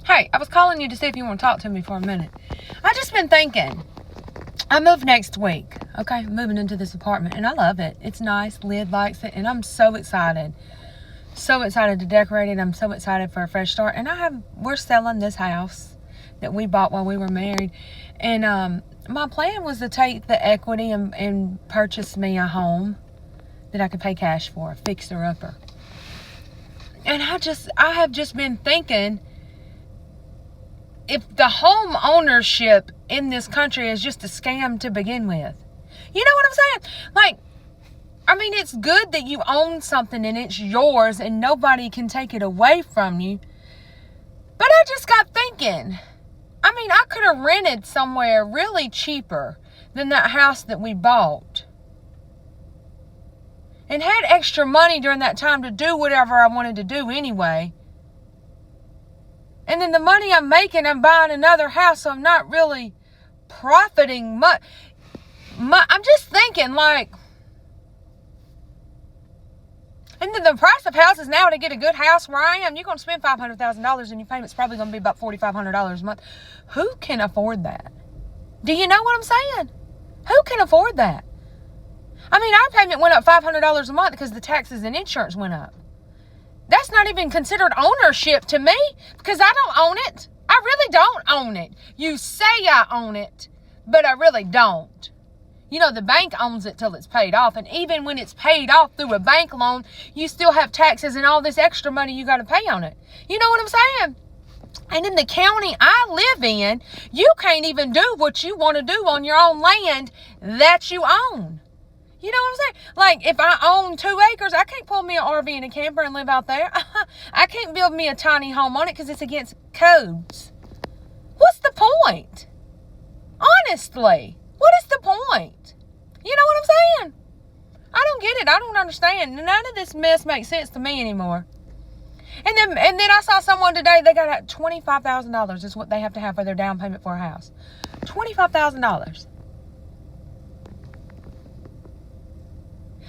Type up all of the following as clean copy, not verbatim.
Hey, I was calling you to see if you want to talk to me for a minute. I just been thinking. I move next week. Okay, I'm moving into this apartment, and I love it. It's nice. Lyd likes it, and I'm so excited. So excited to decorate it. I'm so excited for a fresh start. And we're selling this house that we bought while we were married. And my plan was to take the equity and purchase me a home that I could pay cash for, a fixer-upper. And I have just been thinking, if the home ownership in this country is just a scam to begin with. You know what I'm saying? Like, I mean, it's good that you own something and it's yours and nobody can take it away from you. But I just got thinking, I mean, I could have rented somewhere really cheaper than that house that we bought. And had extra money during that time to do whatever I wanted to do anyway. And then the money I'm making, I'm buying another house, so I'm not really profiting much. I'm just thinking, like, and then the price of houses now, to get a good house where I am, you're going to spend $500,000 and your payment's probably going to be about $4,500 a month. Who can afford that? Do you know what I'm saying? Who can afford that? I mean, our payment went up $500 a month because the taxes and insurance went up. That's not even considered ownership to me because I don't own it. I really don't own it. You say I own it, but I really don't. You know, the bank owns it till it's paid off. And even when it's paid off through a bank loan, you still have taxes and all this extra money you got to pay on it. You know what I'm saying? And in the county I live in, you can't even do what you want to do on your own land that you own. You know what I'm saying? Like, if I own 2 acres, I can't pull me an RV and a camper and live out there. I can't build me a tiny home on it because it's against codes. What's the point? Honestly, what is the point? You know what I'm saying? I don't get it. I don't understand. None of this mess makes sense to me anymore. And then I saw someone today, they got $25,000 is what they have to have for their down payment for a house. $25,000.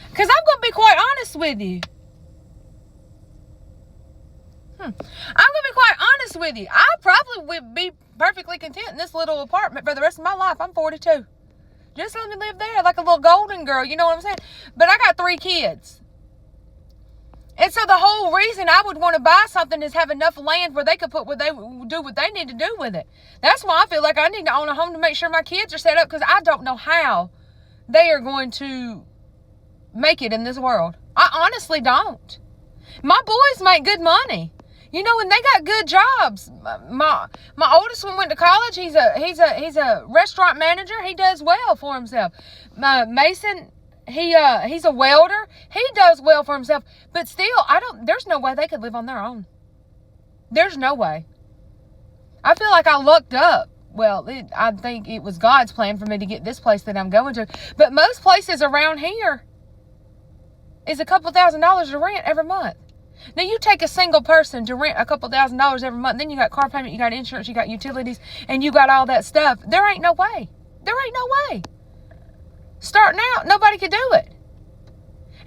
Because I'm going to be quite honest with you. I'm going to be quite honest with you. I probably would be perfectly content in this little apartment for the rest of my life. I'm 42. Just let me live there like a little golden girl. You know what I'm saying? But I got 3 kids. And so the whole reason I would want to buy something is have enough land where they could do what they need to do with it. That's why I feel like I need to own a home to make sure my kids are set up, because I don't know how they are going to make it in this world. I honestly don't. My boys make good money, you know, and they got good jobs. My oldest one went to college. He's a restaurant manager. He does well for himself. Mason, he's a welder. He does well for himself. But still, there's no way they could live on their own. There's no way. I feel like I lucked up. Well, I think it was God's plan for me to get this place that I'm going to. But most places around here is a couple $1,000s to rent every month. Now, you take a single person to rent a couple $1,000s every month, then you got car payment, you got insurance, you got utilities, and you got all that stuff. There ain't no way. There ain't no way. Starting out, nobody could do it.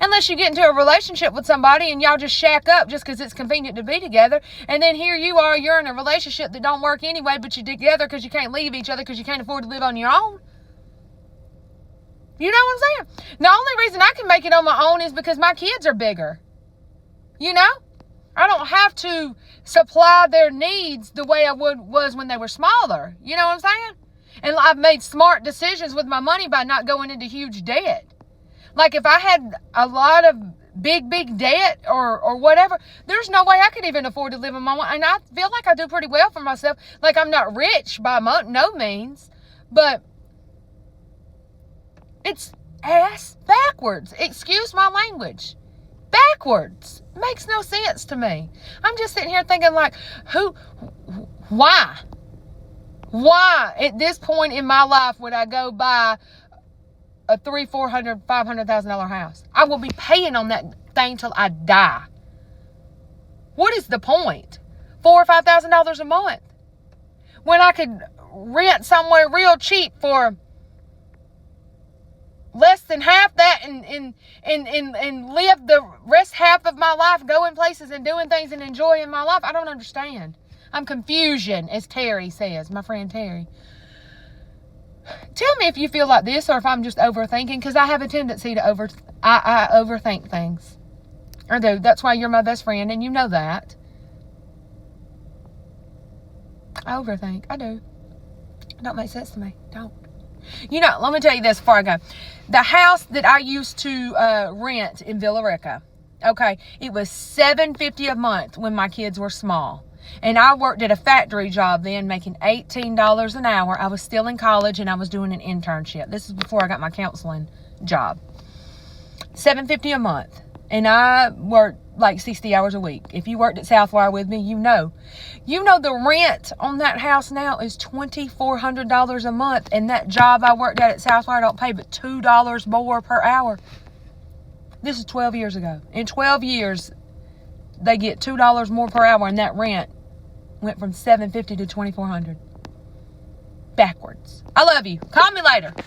Unless you get into a relationship with somebody and y'all just shack up just because it's convenient to be together. And then here you are, you're in a relationship that don't work anyway, but you're together because you can't leave each other because you can't afford to live on your own. You know what I'm saying? The only reason I can make it on my own is because my kids are bigger. You know? I don't have to supply their needs the way I was when they were smaller. You know what I'm saying? And I've made smart decisions with my money by not going into huge debt. Like, if I had a lot of big debt or whatever, there's no way I could even afford to live on my own. And I feel like I do pretty well for myself. Like, I'm not rich by no means, but it's ass backwards. Excuse my language. Backwards. Makes no sense to me. I'm just sitting here thinking, like, why? Why at this point in my life would I go buy a $300,000, $400,000, $500,000 house? I will be paying on that thing till I die. What is the point? $4,000 or $5,000 a month when I could rent somewhere real cheap for less than half that and live the rest half of my life going places and doing things and enjoying my life. I don't understand. I'm confusion, as Terry says, my friend Terry. Tell me if you feel like this or if I'm just overthinking, because I have a tendency to I overthink things. I do. That's why you're my best friend, and you know that. I overthink. I do. It don't make sense to me. Don't. You know, let me tell you this before I go. The house that I used to rent in Villa Rica, okay, it was $7.50 a month when my kids were small. And I worked at a factory job then, making $18 an hour. I was still in college, and I was doing an internship. This is before I got my counseling job. $7.50 a month. And I worked like 60 hours a week. If you worked at Southwire with me, you know. You know the rent on that house now is $2,400 a month. And that job I worked at Southwire don't pay but $2 more per hour. This is 12 years ago. In 12 years, they get $2 more per hour, and that rent went from $750 to $2,400. Backwards. I love you. Call me later.